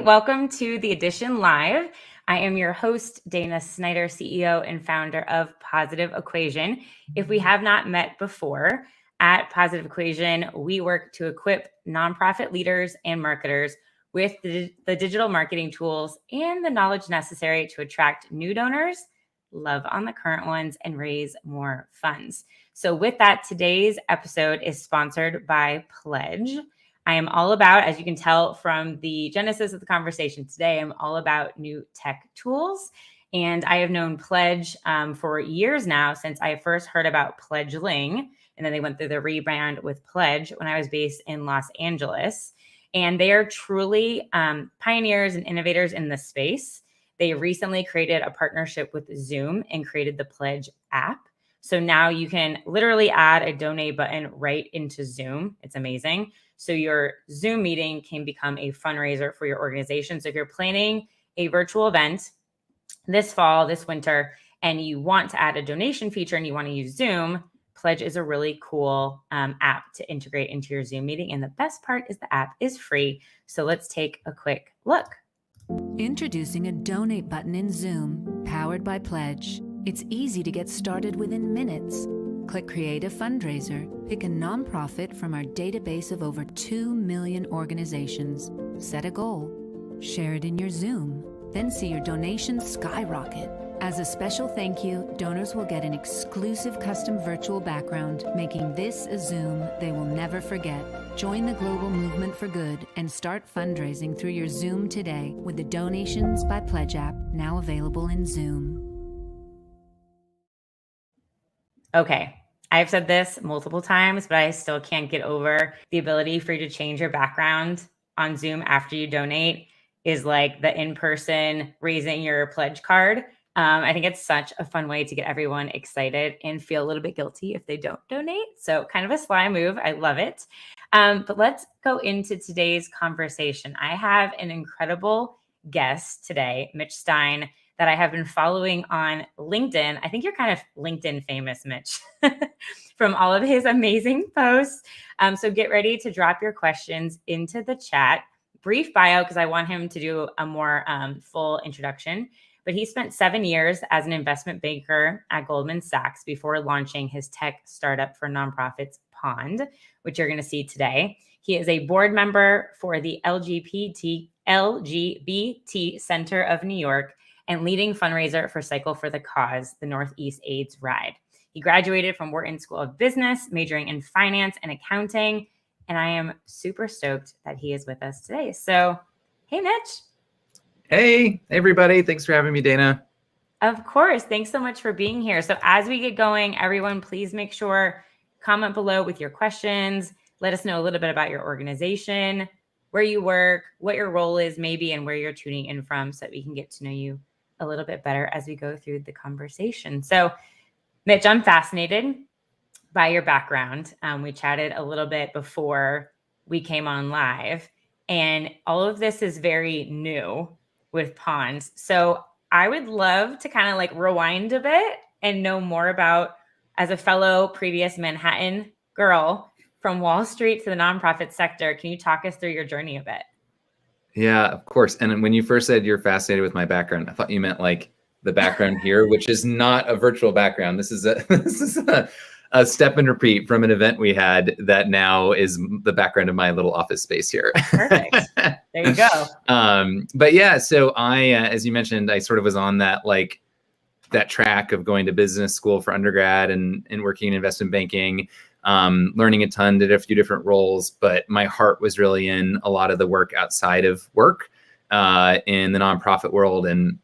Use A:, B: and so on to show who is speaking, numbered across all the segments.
A: welcome to The Edition Live. I am your host, Dana Snyder, CEO and founder of Positive Equation. If we have not met before, at Positive Equation, we work to equip nonprofit leaders and marketers with the digital marketing tools and the knowledge necessary to attract new donors, love on the current ones, and raise more funds. So with that, today's episode is sponsored by Pledge. I am all about, as you can tell from the genesis of the conversation today, I'm all about new tech tools. And I have known Pledge for years now, since I first heard about PledgeLing. And then they went through the rebrand with Pledge when I was based in Los Angeles. And they are truly pioneers and innovators in this space. They recently created a partnership with Zoom and created the Pledge app. So now you can literally add a donate button right into Zoom. It's amazing. So your Zoom meeting can become a fundraiser for your organization. So if you're planning a virtual event this fall, this winter, and you want to add a donation feature and you want to use Zoom, Pledge is a really cool app to integrate into your Zoom meeting. And the best part is the app is free. So let's take a quick look.
B: Introducing a donate button in Zoom, powered by Pledge. It's easy to get started within minutes. Click Create a Fundraiser. Pick a nonprofit from our database of over 2 million organizations. Set a goal. Share it in your Zoom. Then see your donations skyrocket. As a special thank you, donors will get an exclusive custom virtual background, making this a Zoom they will never forget. Join the global movement for good and start fundraising through your Zoom today with the Donations by Pledge app, now available in Zoom.
A: Okay. I've said this multiple times, but I still can't get over the ability for you to change your background on Zoom after you donate is like the in-person raising your pledge card. I think it's such a fun way to get everyone excited and feel a little bit guilty if they don't donate. So kind of a sly move. I love it. But let's go into today's conversation. I have an incredible guest today, Mitch Stein, that I have been following on LinkedIn. I think you're kind of LinkedIn famous, Mitch, from all of his amazing posts. So get ready to drop your questions into the chat. Brief bio, because I want him to do a more full introduction. But he spent 7 years as an investment banker at Goldman Sachs before launching his tech startup for nonprofits, Pond, which you're going to see today. He is a board member for the LGBT Center of New York and leading fundraiser for Cycle for the Cause, the Northeast AIDS Ride. He graduated from Wharton School of Business, majoring in finance and accounting. And I am super stoked that he is with us today. So, hey, Mitch.
C: Hey, everybody. Thanks for having me, Dana.
A: Of course. Thanks so much for being here. So as we get going, everyone, please make sure, comment below with your questions. Let us know a little bit about your organization, where you work, what your role is maybe, and where you're tuning in from so that we can get to know you a little bit better as we go through the conversation. So, Mitch, I'm fascinated by your background. We chatted a little bit before we came on live, and all of this is very new with Ponds. So I would love to kind of like rewind a bit and know more about, as a fellow previous Manhattan girl from Wall Street to the nonprofit sector, can you talk us through your journey a bit?
C: Yeah, of course. And when you first said you're fascinated with my background, I thought you meant like the background here, which is not a virtual background. This is a step and repeat from an event we had that now is the background of my little office space here.
A: Perfect. There you go.
C: But yeah, so I, as you mentioned, I sort of was on that track of going to business school for undergrad and working in investment banking, learning a ton, did a few different roles, but my heart was really in a lot of the work outside of work in the nonprofit world. And,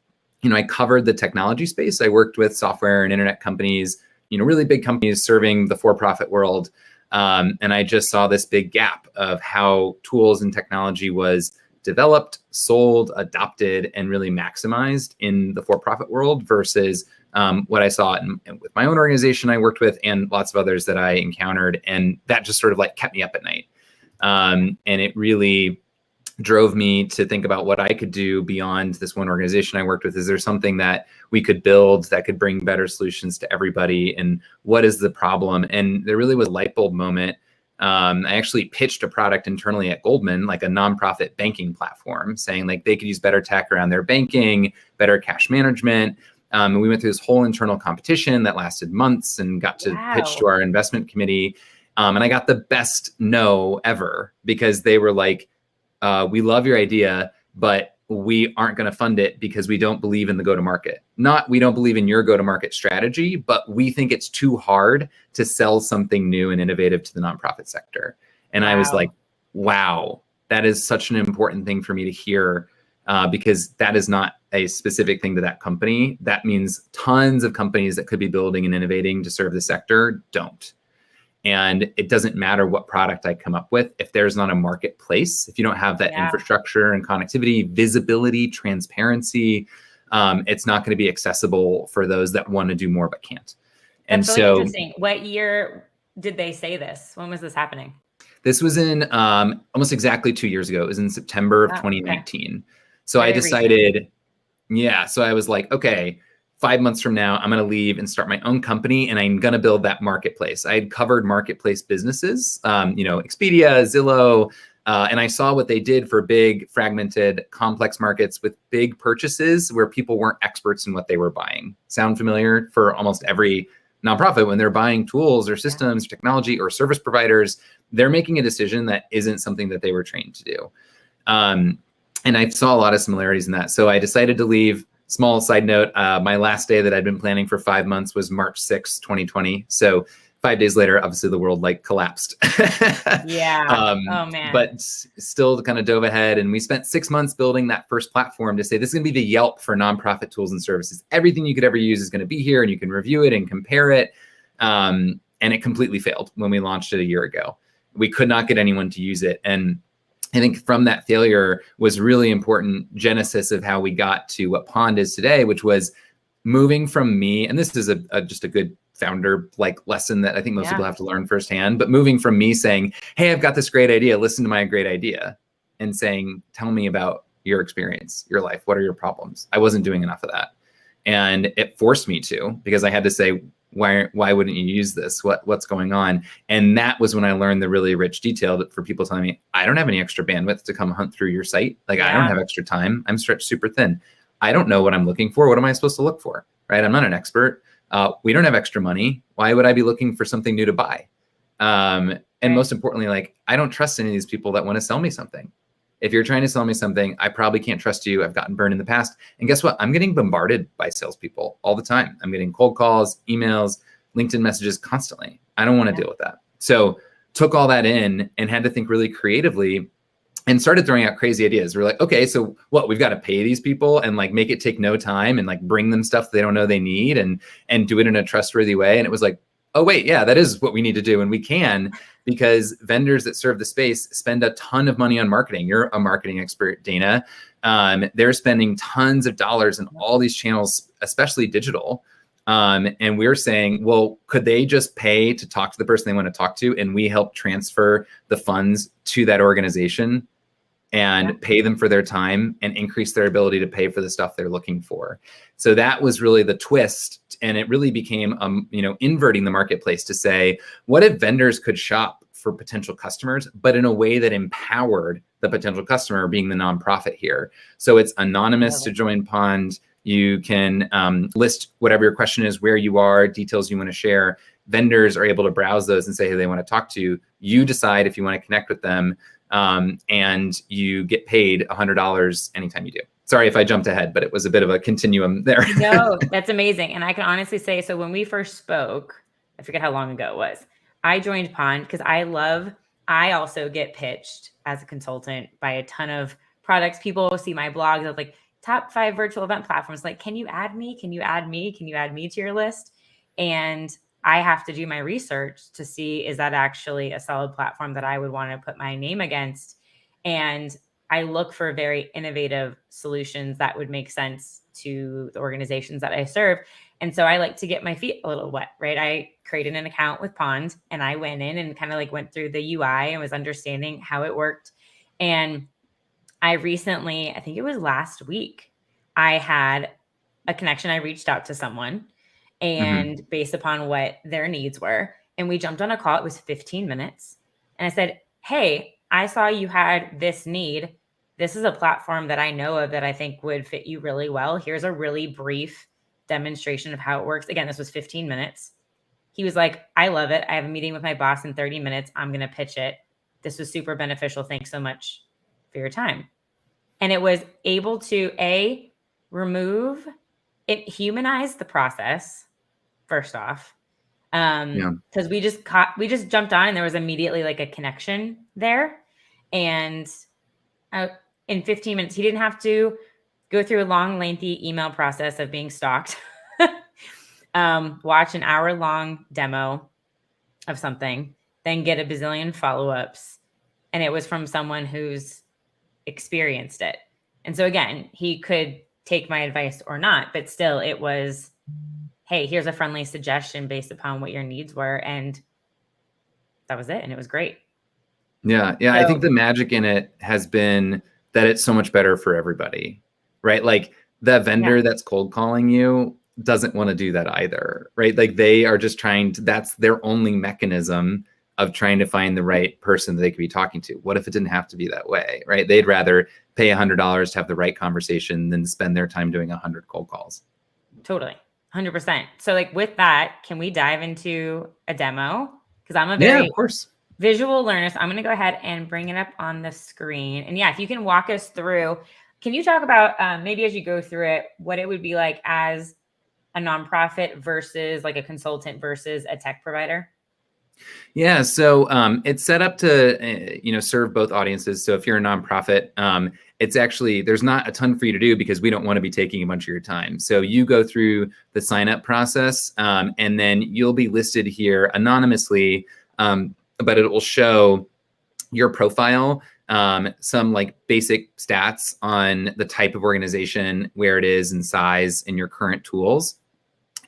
C: I covered the technology space. I worked with software and internet companies, really big companies serving the for-profit world. And I just saw this big gap of how tools and technology was developed, sold, adopted, and really maximized in the for-profit world versus what I saw with my own organization I worked with and lots of others that I encountered. And that just sort of kept me up at night. And it really drove me to think about what I could do beyond this one organization I worked with. Is there something that we could build that could bring better solutions to everybody? And what is the problem? And there really was a light bulb moment I actually pitched a product internally at Goldman, like a nonprofit banking platform, saying like they could use better tech around their banking, better cash management. And we went through this whole internal competition that lasted months and got to pitch to our investment committee. And I got the best no ever because they were like, we love your idea, but we aren't going to fund it because we don't believe in the go-to-market. Not we don't believe in your go-to-market strategy, but we think it's too hard to sell something new and innovative to the nonprofit sector. And I was like, wow, that is such an important thing for me to hear because that is not a specific thing to that company. That means tons of companies that could be building and innovating to serve the sector don't. And it doesn't matter what product I come up with. If there's not a marketplace, if you don't have that infrastructure and connectivity, visibility, transparency, it's not going to be accessible for those that want to do more but can't. And
A: That's really interesting. What year did they say this? When was this happening?
C: This was in almost exactly 2 years ago. It was in September of 2019. Okay. So I decided, so I was like, okay, 5 months from now, I'm going to leave and start my own company, and I'm going to build that marketplace. I had covered marketplace businesses, Expedia, Zillow, and I saw what they did for big, fragmented, complex markets with big purchases where people weren't experts in what they were buying. Sound familiar? For almost every nonprofit, when they're buying tools or systems, technology, or service providers, they're making a decision that isn't something that they were trained to do. And I saw a lot of similarities in that. So I decided to leave. Small side note, my last day that I'd been planning for 5 months was March 6th, 2020. So 5 days later, obviously the world collapsed.
A: Oh man.
C: But still kind of dove ahead. And we spent 6 months building that first platform to say, this is going to be the Yelp for nonprofit tools and services. Everything you could ever use is going to be here and you can review it and compare it. And it completely failed when we launched it a year ago. We could not get anyone to use it. And I think from that failure was really important genesis of how we got to what Pond is today, which was moving from me. And this is just a good founder lesson that I think most people have to learn firsthand, but moving from me saying, hey, I've got this great idea. Listen to my great idea, and saying, tell me about your experience, your life. What are your problems? I wasn't doing enough of that. And it forced me to, because I had to say, why wouldn't you use this? What's going on? And that was when I learned the really rich detail that for people telling me, I don't have any extra bandwidth to come hunt through your site. I don't have extra time. I'm stretched super thin. I don't know what I'm looking for. What am I supposed to look for? Right? I'm not an expert. We don't have extra money. Why would I be looking for something new to buy? And most importantly, I don't trust any of these people that want to sell me something. If you're trying to sell me something, I probably can't trust you. I've gotten burned in the past. And guess what? I'm getting bombarded by salespeople all the time. I'm getting cold calls, emails, LinkedIn messages constantly. I don't want to deal with that. So took all that in and had to think really creatively and started throwing out crazy ideas. We're like, okay, so what? We've got to pay these people and make it take no time and bring them stuff they don't know they need and do it in a trustworthy way. And it was like, oh wait, yeah, that is what we need to do. And we can, because vendors that serve the space spend a ton of money on marketing. You're a marketing expert, Dana. They're spending tons of dollars in all these channels, especially digital. And we're saying, well, could they just pay to talk to the person they want to talk to? And we help transfer the funds to that organization and pay them for their time and increase their ability to pay for the stuff they're looking for. So that was really the twist. And it really became, inverting the marketplace to say, what if vendors could shop for potential customers, but in a way that empowered the potential customer, being the nonprofit here? So it's anonymous to join Pond. You can list whatever your question is, where you are, details you want to share. Vendors are able to browse those and say who they want to talk to. You decide if you want to connect with them. And you get paid $100 anytime you do. Sorry if I jumped ahead, but it was a bit of a continuum there.
A: No, that's amazing. And I can honestly say, so when we first spoke, I forget how long ago it was, I joined Pond because I also get pitched as a consultant by a ton of products. People see my blogs of top 5 virtual event platforms. Can you add me? Can you add me? Can you add me to your list? And I have to do my research to see, is that actually a solid platform that I would want to put my name against? And I look for very innovative solutions that would make sense to the organizations that I serve. And so I like to get my feet a little wet, right? I created an account with Pond and I went in and kind of went through the UI and was understanding how it worked. And I recently, I think it was last week, I had a connection. I reached out to someone and based upon what their needs were. And we jumped on a call. It was 15 minutes. And I said, hey, I saw you had this need. This is a platform that I know of that I think would fit you really well. Here's a really brief demonstration of how it works. Again, this was 15 minutes. He was like, I love it. I have a meeting with my boss in 30 minutes. I'm going to pitch it. This was super beneficial. Thanks so much for your time. And it was able to it humanized the process first off. Because we just jumped on and there was immediately like a connection there. And in 15 minutes, he didn't have to go through a long, lengthy email process of being stalked, watch an hour-long demo of something, then get a bazillion follow-ups. And it was from someone who's experienced it. And so again, he could take my advice or not, but still it was, hey, here's a friendly suggestion based upon what your needs were. And that was it. And it was great.
C: Yeah. So, I think the magic in it has been that it's so much better for everybody, right? Like the vendor that's cold calling you doesn't want to do that either, right? Like they are just that's their only mechanism of trying to find the right person that they could be talking to. What if it didn't have to be that way, right? They'd rather pay $100 to have the right conversation than spend their time doing 100 cold calls.
A: Totally. 100%. So like with that, can we dive into a demo? Because I'm a very
C: of course.
A: visual learner. So I'm going to go ahead and bring it up on the screen. And yeah, if you can walk us through, can you talk about maybe as you go through it, what it would be like as a nonprofit versus like a consultant versus a tech provider?
C: Yeah, so it's set up to serve both audiences. So if you're a nonprofit, it's actually there's not a ton for you to do because we don't want to be taking a bunch of your time. So you go through the sign up process, and then you'll be listed here anonymously, but it will show your profile, some like basic stats on the type of organization, where it is in size, and your current tools.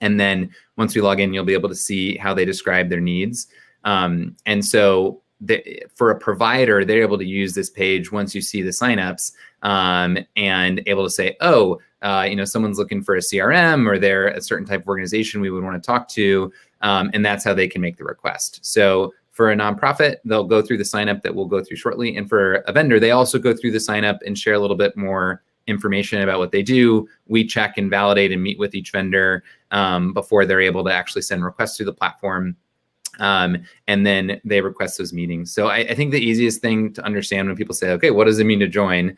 C: And then once we log in, you'll be able to see how they describe their needs. And so for a provider, they're able to use this page once you see the signups, and able to say, someone's looking for a CRM, or they're a certain type of organization we would want to talk to. And that's how they can make the request. So for a nonprofit, they'll go through the signup that we'll go through shortly. And for a vendor, they also go through the signup and share a little bit more information about what they do. We check and validate and meet with each vendor before they're able to actually send requests through the platform. And then they request those meetings. So I think the easiest thing to understand when people say, okay, what does it mean to join?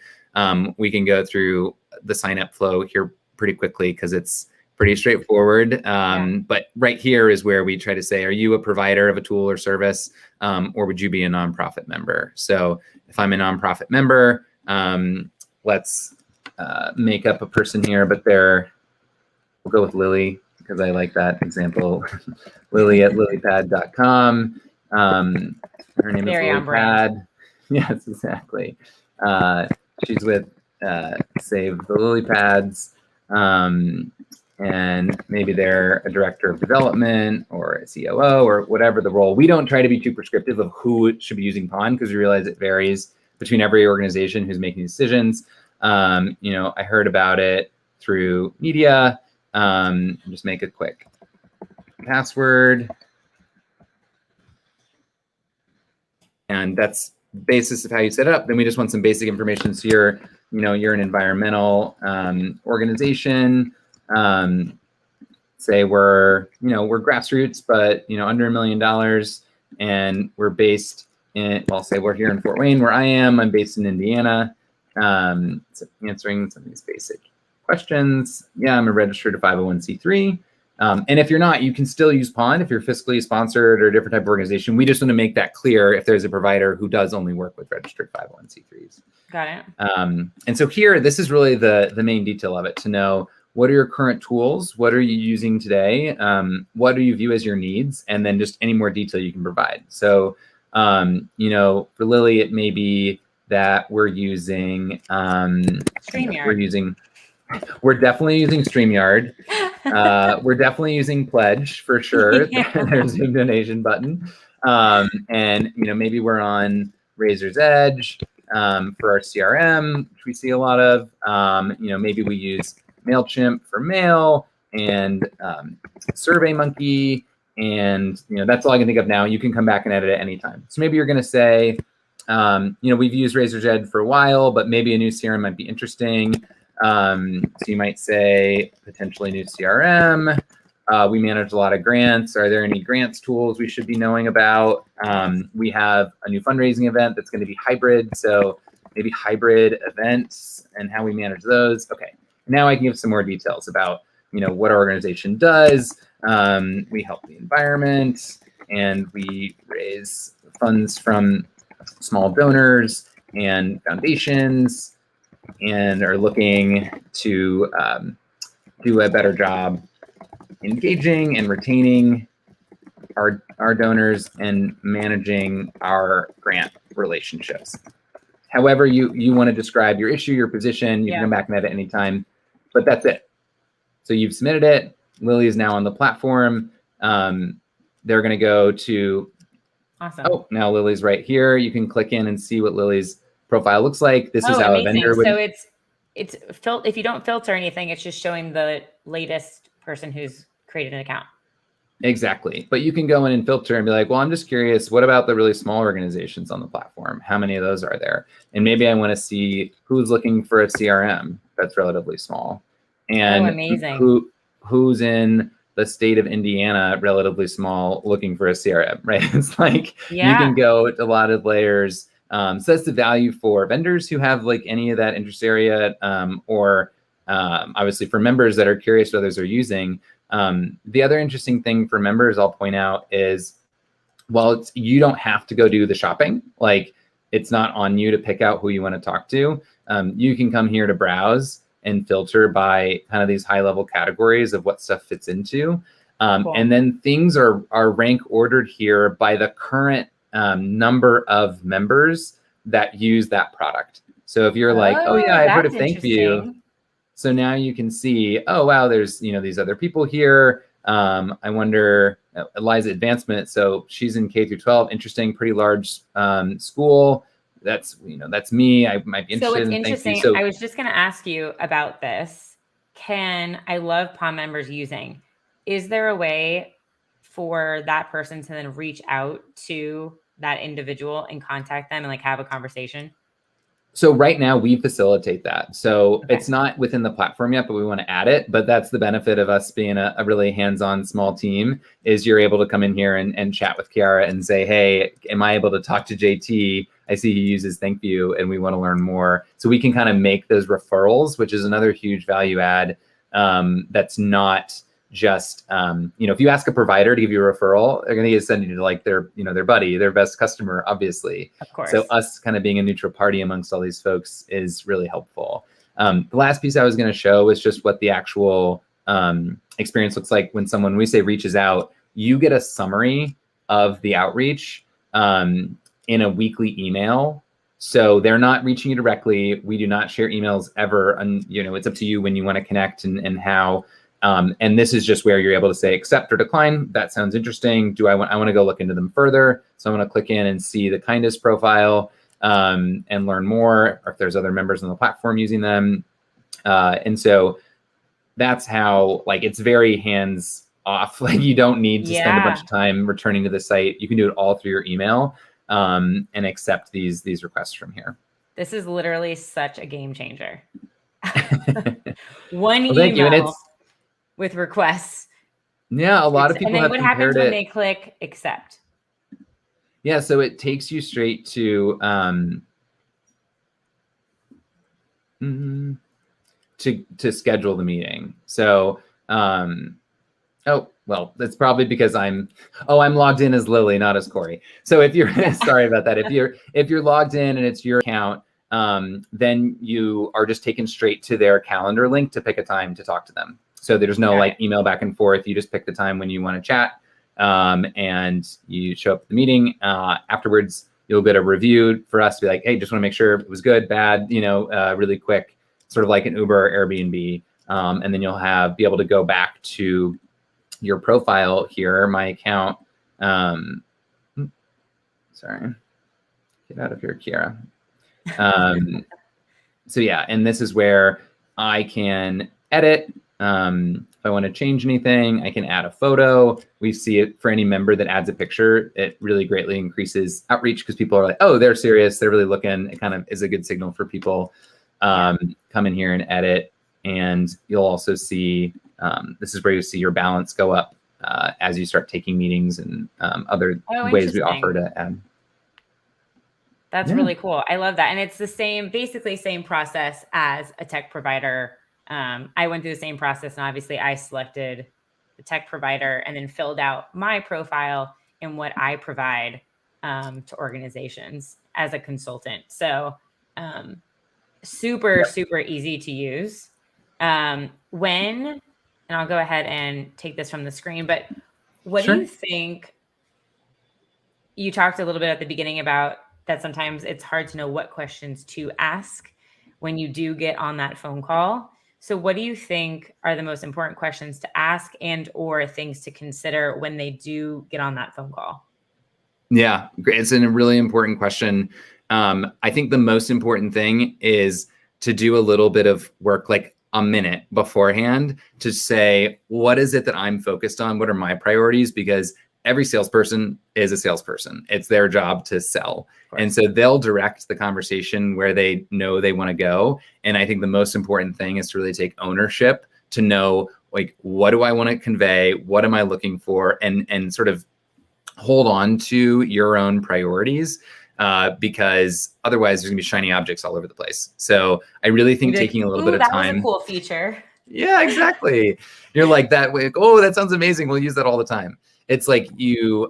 C: We can go through the sign up flow here pretty quickly because it's pretty straightforward. But right here is where we try to say, are you a provider of a tool or service, or would you be a nonprofit member? So if I'm a nonprofit member, let's make up a person here, but we'll go with Lily because I like that example. Lily at lilypad.com. Her name
A: Very
C: is
A: on brand.
C: Lilypad. Yes, exactly. She's with Save the Lily Pads. And maybe they're a director of development or a COO or whatever the role. We don't try to be too prescriptive of who should be using Pond because we realize it varies between every organization who's making decisions. I heard about it through media. Just make a quick password. And that's basis of how you set it up. Then we just want some basic information. So you're an environmental organization. Say we're grassroots, but under $1 million, and we're based in, say we're here in Fort Wayne, where I am. I'm based in Indiana. So answering some of these basic questions. Yeah, I'm a registered 501c3. And if you're not, you can still use Pond if you're fiscally sponsored or a different type of organization. We just want to make that clear if there's a provider who does only work with registered 501c3s.
A: Got it.
C: And so here, this is really the main detail of it, to know what are your current tools, what are you using today, what do you view as your needs, and then just any more detail you can provide. So, for Lily, it may be that we're using
A: StreamYard.
C: We're definitely using StreamYard. We're definitely using Pledge for sure.
A: Yeah.
C: There's a donation button. And maybe we're on Razor's Edge for our CRM, which we see a lot of. Maybe we use MailChimp for mail, and SurveyMonkey, And that's all I can think of now. You can come back and edit it anytime. So maybe you're going to say, we've used Razor's Edge for a while, but maybe a new CRM might be interesting. So you might say potentially new CRM. We manage a lot of grants. Are there any grants tools we should be knowing about? We have a new fundraising event that's going to be hybrid. So maybe hybrid events and how we manage those. Okay, now I can give some more details about what our organization does. We help the environment, and we raise funds from small donors and foundations, and are looking to do a better job engaging and retaining our donors and managing our grant relationships. However you want to describe your issue, your position, you can come back and edit anytime, but that's it. So you've submitted it. Lily is now on the platform. They're going to go to,
A: awesome.
C: Oh, now Lily's right here. You can click in and see what Lily's profile looks like. This is how
A: amazing.
C: a vendor would.
A: So it's if you don't filter anything, it's just showing the latest person who's created an account.
C: Exactly. But you can go in and filter and be like, well, I'm just curious, what about the really small organizations on the platform? How many of those are there? And maybe I want to see who's looking for a CRM that's relatively small. And
A: amazing.
C: Who's in the state of Indiana, relatively small, looking for a CRM, right? It's like you can go to a lot of layers. So that's the value for vendors who have like any of that interest area, or obviously for members that are curious what others are using. The other interesting thing for members I'll point out is, while you don't have to go do the shopping, like it's not on you to pick out who you want to talk to. You can come here to browse and filter by kind of these high level categories of what stuff fits into. Cool. And then things are rank ordered here by the current number of members that use that product. So if you're like, oh yeah, I've heard of ThankView. So now you can see, oh wow, there's these other people here. I wonder, Eliza Advancement. So she's in K through 12. Interesting, pretty large school. That's that's me. I might be interested.
A: So it's interesting. So I was just going to ask you about this. I love POM members using. Is there a way for that person to then reach out to that individual and contact them and like have a conversation?
C: So right now we facilitate that. So it's not within the platform yet, but we want to add it. But that's the benefit of us being a really hands-on small team, is you're able to come in here and chat with Kiara and say, hey, am I able to talk to JT? I see he uses ThankView and we want to learn more. So we can kind of make those referrals, which is another huge value add. That's not just, if you ask a provider to give you a referral, they're going to send you to like their buddy, their best customer, obviously.
A: Of course.
C: So us kind of being a neutral party amongst all these folks is really helpful. The last piece I was going to show is just what the actual experience looks like when we say reaches out. You get a summary of the outreach in a weekly email. So they're not reaching you directly. We do not share emails ever. And it's up to you when you want to connect and how. And this is just where you're able to say accept or decline. That sounds interesting. I want to go look into them further. So I'm going to click in and see the Kindness profile and learn more, or if there's other members on the platform using them. And so that's how, like, it's very hands off. Like you don't need to spend a bunch of time returning to the site. You can do it all through your email and accept these requests from here.
A: This is literally such a game changer. One email.
C: Thank you. And
A: with requests.
C: Yeah, a lot of people have
A: what happens when they click accept?
C: Yeah, so it takes you straight to to schedule the meeting. So oh, well, that's probably because I'm logged in as Lily, not as Corey. So if you're sorry about that. If you're logged in and it's your account, then you are just taken straight to their calendar link to pick a time to talk to them. So there's no like email back and forth. You just pick the time when you want to chat, and you show up at the meeting. Afterwards, you'll get a review for us to be like, hey, just want to make sure it was good, bad, really quick, sort of like an Uber or Airbnb. And then you'll be able to go back to your profile here, my account. Sorry, get out of here, Kiara. So yeah, and this is where I can edit If I want to change anything, I can add a photo. We see it for any member that adds a picture. It really greatly increases outreach because people are like, oh, they're serious. They're really looking. It kind of is a good signal for people. Come in here and edit. And you'll also see, this is where you see your balance go up as you start taking meetings and other ways we offer to add.
A: That's really cool. I love that. And it's the same, basically same process as a tech provider. I went through the same process, and obviously I selected the tech provider and then filled out my profile and what I provide to organizations as a consultant. So super easy to use. And I'll go ahead and take this from the screen, but what do you think? You talked a little bit at the beginning about that sometimes it's hard to know what questions to ask when you do get on that phone call. So what do you think are the most important questions to ask and or things to consider when they do get on that phone call?
C: Yeah, it's a really important question. I think the most important thing is to do a little bit of work, like a minute beforehand, to say, what is it that I'm focused on? What are my priorities? Because every salesperson is a salesperson. It's their job to sell. And so they'll direct the conversation where they know they want to go. And I think the most important thing is to really take ownership, to know, like, what do I want to convey? What am I looking for? And sort of hold on to your own priorities, because otherwise there's gonna be shiny objects all over the place. So I really think taking a little bit of time.
A: That was a cool feature.
C: Yeah, exactly. You're like that way. Oh, that sounds amazing. We'll use that all the time. It's like you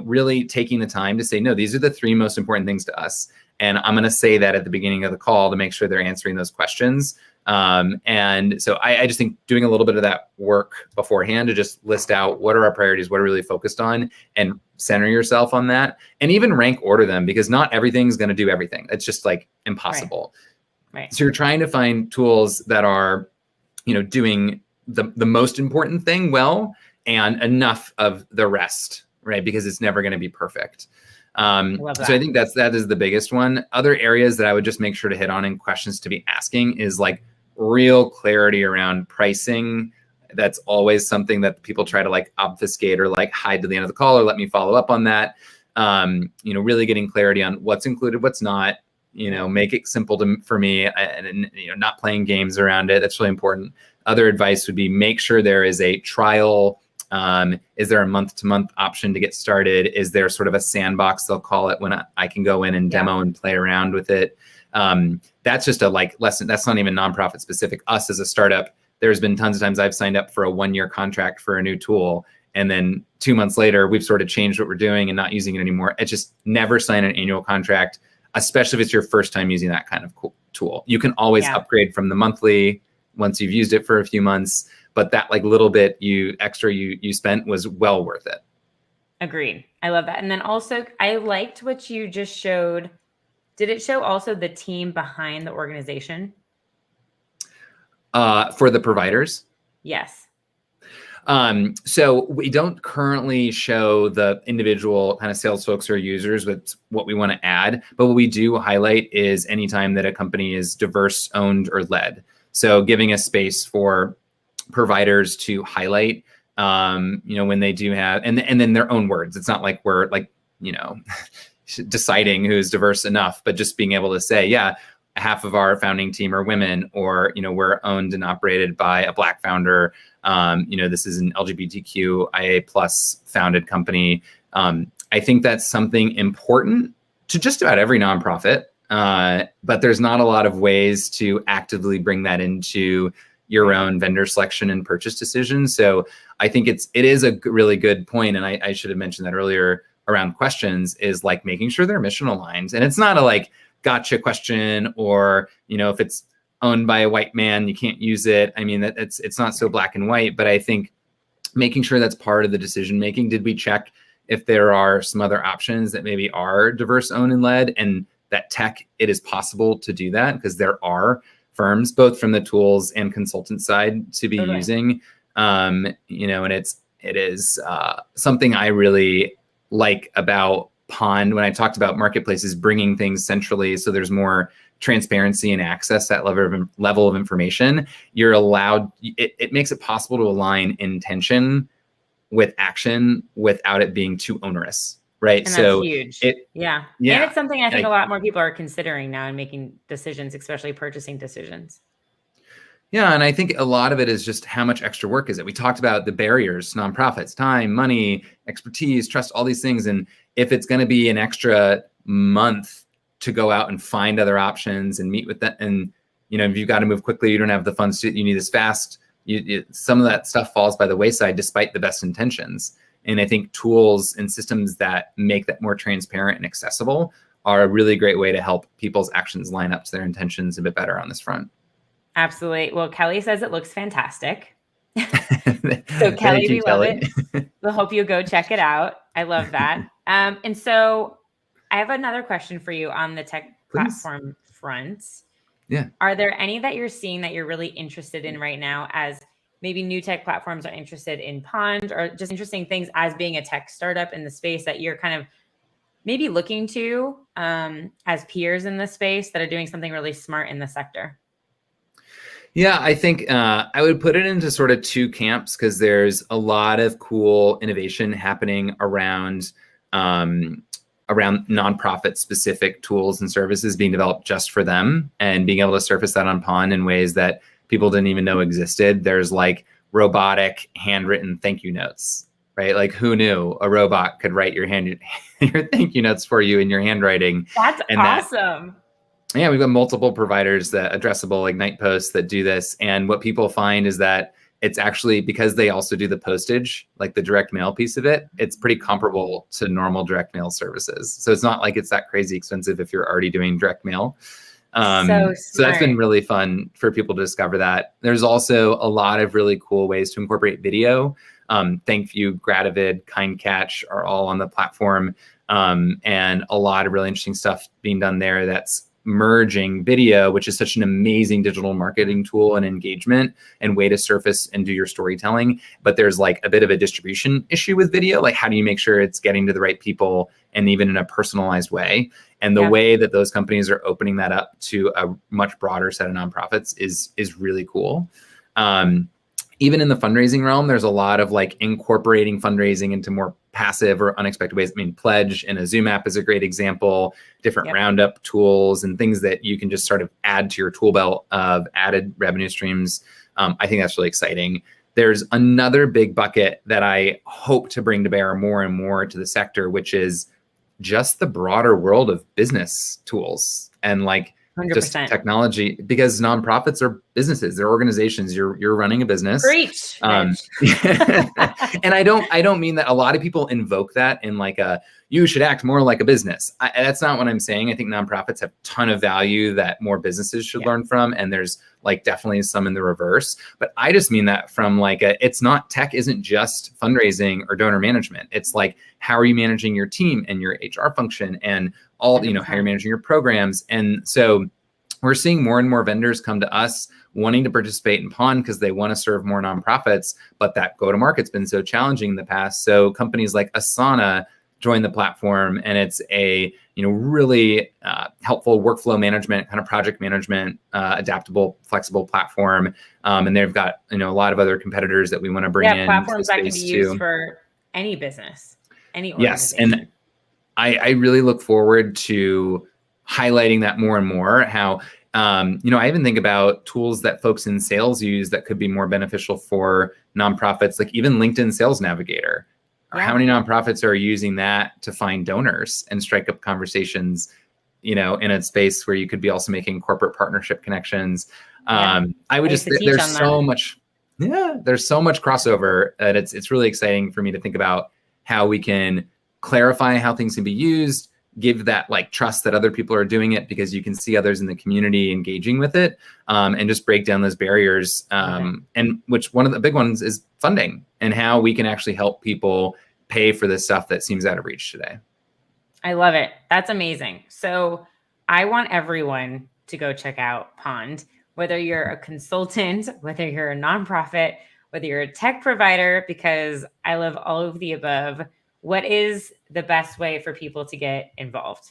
C: really taking the time to say, no, these are the 3 most important things to us. And I'm going to say that at the beginning of the call to make sure they're answering those questions. And so I just think doing a little bit of that work beforehand to just list out what are our priorities, what are we really focused on, and center yourself on that, and even rank order them, because not everything's going to do everything. It's just like impossible. Right. So you're trying to find tools that are, doing the most important thing well, and enough of the rest, right? Because it's never going to be perfect. So I think that is the biggest one. Other areas that I would just make sure to hit on and questions to be asking is like real clarity around pricing. That's always something that people try to like obfuscate or like hide to the end of the call or let me follow up on that. Really getting clarity on what's included, what's not, make it simple for me, and not playing games around it. That's really important. Other advice would be make sure there is a trial. Is there a month-to-month option to get started? Is there sort of a sandbox, they'll call it, when I can go in and demo and play around with it? That's just a lesson. That's not even nonprofit specific. Us as a startup, there's been tons of times I've signed up for a 1-year contract for a new tool, and then 2 months later, we've sort of changed what we're doing and not using it anymore. It's just never sign an annual contract, especially if it's your first time using that kind of tool. You can always upgrade from the monthly once you've used it for a few months. But that little bit you spent was well worth it. Agreed.
A: I love that. And then also I liked what you just showed. Did it show also the team behind the organization?
C: For the providers?
A: Yes.
C: So we don't currently show the individual kind of sales folks or users with what we want to add, but what we do highlight is anytime that a company is diverse, owned, or led. So giving a space for providers to highlight, when they do have, and then their own words. It's not like we're deciding who's diverse enough, but just being able to say, yeah, half of our founding team are women, or, we're owned and operated by a Black founder. This is an LGBTQIA+ founded company. I think that's something important to just about every nonprofit, but there's not a lot of ways to actively bring that into your own vendor selection and purchase decisions. So I think it is a really good point. And I should have mentioned that earlier around questions, is like making sure they're mission aligned. And it's not a gotcha question, or, if it's owned by a white man, you can't use it. I mean, it's not so black and white, but I think making sure that's part of the decision making. Did we check if there are some other options that maybe are diverse, owned, and led, and that tech, it is possible to do that, because there are firms, both from the tools and consultant side, to be using, and it is something I really like about Pond when I talked about marketplaces bringing things centrally. So there's more transparency and access that level of information, you're allowed, it makes it possible to align intention with action without it being too onerous, right?
A: And
C: so
A: that's huge. Yeah.
C: Yeah.
A: And it's something I think a lot more people are considering now in making decisions, especially purchasing decisions.
C: Yeah. And I think a lot of it is just how much extra work is it? We talked about the barriers, nonprofits, time, money, expertise, trust, all these things. And if it's going to be an extra month to go out and find other options and meet with them, and, you know, if you've got to move quickly, you don't have the funds you need this fast, some of that stuff falls by the wayside despite the best intentions. And I think tools and systems that make that more transparent and accessible are a really great way to help people's actions line up to their intentions a bit better on this front.
A: Absolutely. Well, Kelly says it looks fantastic. So Kelly, we love it. We'll hope you go check it out. I love that. And so I have another question for you on the tech platform front.
C: Yeah.
A: Are there any that you're seeing that you're really interested in right now, as maybe new tech platforms are interested in Pond, or just interesting things as being a tech startup in the space that you're kind of maybe looking to as peers in the space that are doing something really smart in the sector?
C: Yeah, I think I would put it into sort of two camps, because there's a lot of cool innovation happening around nonprofit specific tools and services being developed just for them, and being able to surface that on Pond in ways that people didn't even know existed. There's like robotic handwritten thank you notes, right? Like, who knew a robot could write your thank you notes for you in your handwriting?
A: That's awesome.
C: Yeah, we've got multiple providers, that addressable Ignite posts, that do this. And what people find is that it's actually, because they also do the postage, like the direct mail piece of it, it's pretty comparable to normal direct mail services. So it's not like it's that crazy expensive if you're already doing direct mail. So that's been really fun for people to discover that. There's also a lot of really cool ways to incorporate video. ThankView, Grativid, KindCatch are all on the platform. And a lot of really interesting stuff being done there that's merging video, which is such an amazing digital marketing tool and engagement and way to surface and do your storytelling. But there's like a bit of a distribution issue with video. Like, how do you make sure it's getting to the right people, and even in a personalized way? And the way that those companies are opening that up to a much broader set of nonprofits is really cool. Even in the fundraising realm, there's a lot of like incorporating fundraising into more passive or unexpected ways. I mean, Pledge and a Zoom app is a great example, different roundup tools and things that you can just sort of add to your tool belt of added revenue streams. I think that's really exciting. There's another big bucket that I hope to bring to bear more and more to the sector, which is just the broader world of business tools and like 100%. Just technology, because nonprofits are businesses, they're organizations. You're running a business.
A: Preach.
C: And I don't mean that. A lot of people invoke that in like you should act more like a business. That's not what I'm saying. I think nonprofits have a ton of value that more businesses should learn from. And there's like definitely some in the reverse. But I just mean that from like it's not, tech isn't just fundraising or donor management. It's like, how are you managing your team and your HR function and all, how you're managing your programs. And so we're seeing more and more vendors come to us wanting to participate in Pond because they want to serve more nonprofits, but that go-to-market's been so challenging in the past. So companies like Asana joined the platform, and it's a really helpful workflow management, kind of project management, adaptable, flexible platform. And they've got a lot of other competitors that we want to bring in.
A: Platforms that can be used for any business, any organization.
C: Yes, and I really look forward to highlighting that more and more. How I even think about tools that folks in sales use that could be more beneficial for nonprofits, like even LinkedIn Sales Navigator. How many nonprofits are using that to find donors and strike up conversations, in a space where you could be also making corporate partnership connections? I would just, there's so much crossover that it's really exciting for me to think about how we can clarify how things can be used, give that like trust that other people are doing it because you can see others in the community engaging with it, and just break down those barriers. And which one of the big ones is funding and how we can actually help people pay for this stuff that seems out of reach today.
A: I love it. That's amazing. So I want everyone to go check out Pond, whether you're a consultant, whether you're a nonprofit, whether you're a tech provider, because I love all of the above. What is the best way for people to get involved?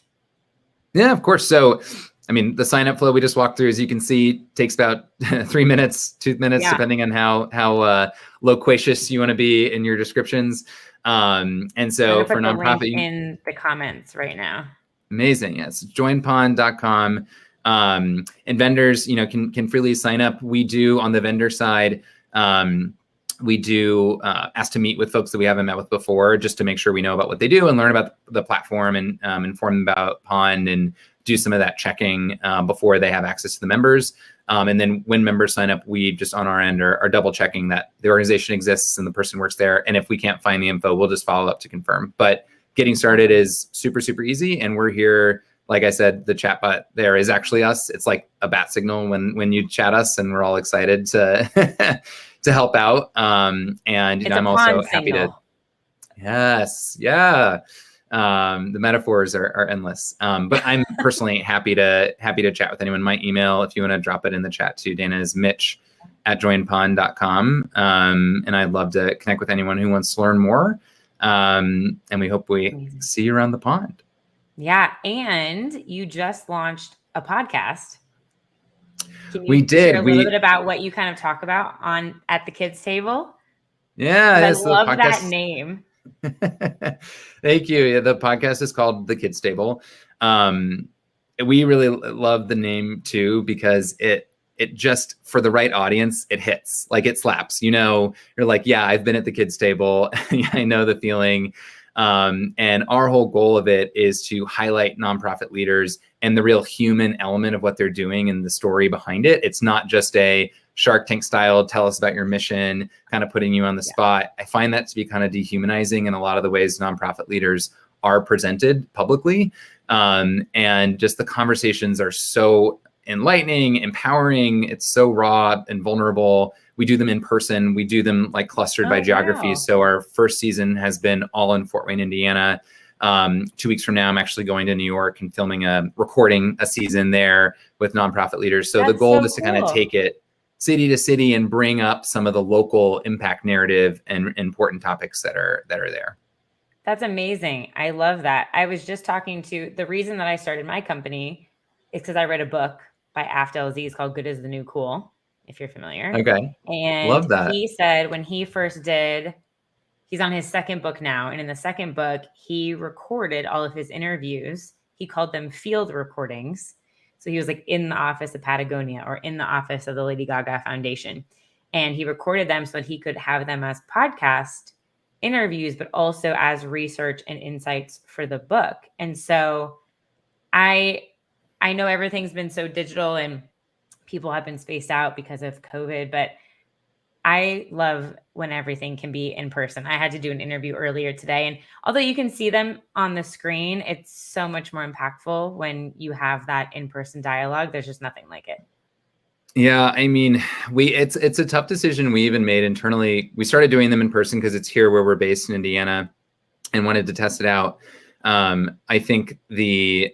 C: Yeah, of course. So I mean, the sign up flow we just walked through, as you can see, takes about 3 minutes, 2 minutes,
A: Yeah.
C: depending on how loquacious you want to be in your descriptions. And so for
A: put the link
C: nonprofit,
A: in the comments right now.
C: amazing. Yes. Joinpond.com. And vendors, can freely sign up. We do on the vendor side, we do ask to meet with folks that we haven't met with before, just to make sure we know about what they do and learn about the platform and inform them about Pond and do some of that checking before they have access to the members. And then when members sign up, we just on our end are double checking that the organization exists and the person works there. And if we can't find the info, we'll just follow up to confirm. But getting started is super, super easy. And we're here. Like I said, the chat bot there is actually us. It's like a bat signal when you chat us, and we're all excited to to help out. And I'm also happy to. Yes, yeah. The metaphors are endless. But I'm personally happy to chat with anyone. My email, if you want to drop it in the chat too, Dana, is mitch@joinpond.com. And I'd love to connect with anyone who wants to learn more. And we hope we see you around the pond.
A: Yeah. And you just launched a podcast. Can you
C: we did.
A: share a little bit about what you kind of talk about at the kids table?
C: Yeah.
A: I love that name.
C: Thank you. Yeah, the podcast is called The Kids Table. We really love the name too, because it just, for the right audience, it hits, like it slaps. You're like, yeah, I've been at the kids table. I know the feeling. And our whole goal of it is to highlight nonprofit leaders and the real human element of what they're doing and the story behind it. It's not just a Shark Tank style, tell us about your mission, kind of putting you on the spot. I find that to be kind of dehumanizing in a lot of the ways nonprofit leaders are presented publicly. And just the conversations are so enlightening, empowering. It's so raw and vulnerable. We do them in person. We do them like clustered by geography.
A: Wow.
C: So our first season has been all in Fort Wayne, Indiana. 2 weeks from now, I'm actually going to New York and recording a season there with nonprofit leaders. So the goal is to kind of take it city to city and bring up some of the local impact narrative and important topics that are there.
A: That's amazing. I love that. I was just talking to the reason that I started my company is because I read a book by Afdel Aziz called Good is the New Cool, if you're familiar.
C: Okay.
A: And
C: love that.
A: He said when he first he's on his second book now. And in the second book, he recorded all of his interviews. He called them field recordings. So he was like in the office of Patagonia or in the office of the Lady Gaga Foundation. And he recorded them so that he could have them as podcast interviews, but also as research and insights for the book. And so I know everything's been so digital and people have been spaced out because of COVID, but I love when everything can be in person. I had to do an interview earlier today, and although you can see them on the screen, it's so much more impactful when you have that in-person dialogue. There's just nothing like it.
C: Yeah, I mean, it's a tough decision we even made internally. We started doing them in person because it's here where we're based in Indiana, and wanted to test it out. I think we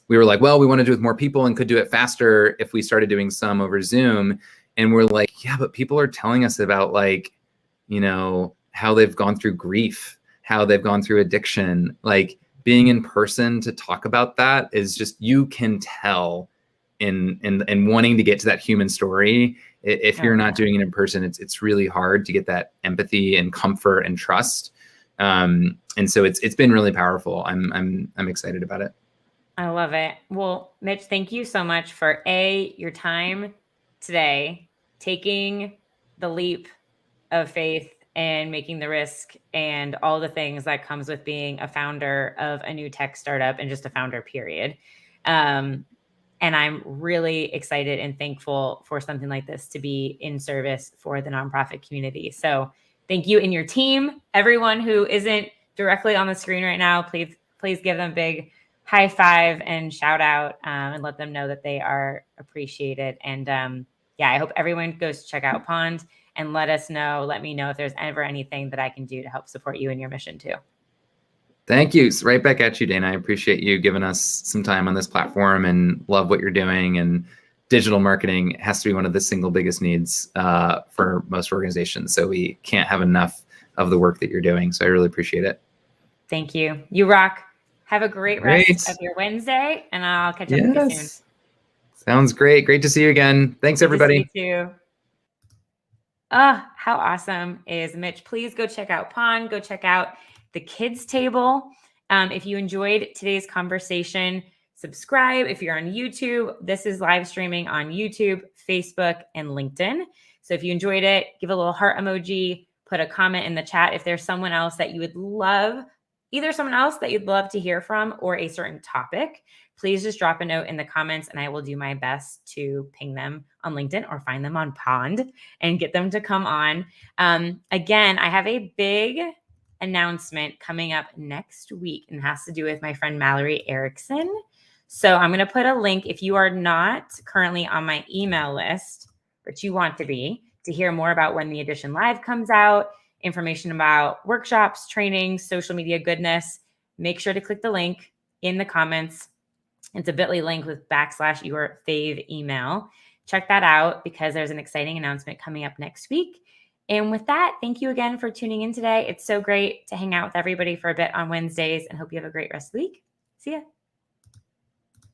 C: were like, well, we want to do it with more people and could do it faster if we started doing some over Zoom. And we're like, yeah, but people are telling us about how they've gone through grief, how they've gone through addiction. Like being in person to talk about that is just, you can tell in wanting to get to that human story. If you're not doing it in person, it's really hard to get that empathy and comfort and trust. And so it's been really powerful. I'm excited about it.
A: I love it. Well, Mitch, thank you so much for your time today, taking the leap of faith and making the risk and all the things that comes with being a founder of a new tech startup and just a founder, period. And I'm really excited and thankful for something like this to be in service for the nonprofit community. So thank you and your team. Everyone who isn't directly on the screen right now, please give them a big high five and shout out and let them know that they are appreciated. And I hope everyone goes to check out Pond and let me know if there's ever anything that I can do to help support you in your mission too.
C: Thank you. So right back at you, Dana. I appreciate you giving us some time on this platform and love what you're doing. And digital marketing has to be one of the single biggest needs for most organizations. So we can't have enough of the work that you're doing. So I really appreciate it.
A: Thank you. You rock. Have a great
C: Great.
A: rest of your Wednesday, and I'll catch up with you soon.
C: Yes. Sounds great. Great to see you again. Thanks,
A: Good to see
C: everybody.
A: you too. Oh, how awesome is Mitch? Please go check out Pond. Go check out the kids table. If you enjoyed today's conversation, subscribe. If you're on YouTube, this is live streaming on YouTube, Facebook, and LinkedIn. So if you enjoyed it, give a little heart emoji, put a comment in the chat. If there's someone else that you would love, either someone else that you'd love to hear from or a certain topic, please just drop a note in the comments and I will do my best to ping them on LinkedIn or find them on Pond and get them to come on. Again, I have a big announcement coming up next week and has to do with my friend Mallory Erickson. So I'm going to put a link if you are not currently on my email list, but you want to be, to hear more about when the Edition Live comes out, information about workshops, trainings, social media goodness. Make sure to click the link in the comments. It's a bit.ly link with / your fave email. Check that out because there's an exciting announcement coming up next week. And with that, thank you again for tuning in today. It's so great to hang out with everybody for a bit on Wednesdays and hope you have a great rest of the week. See ya.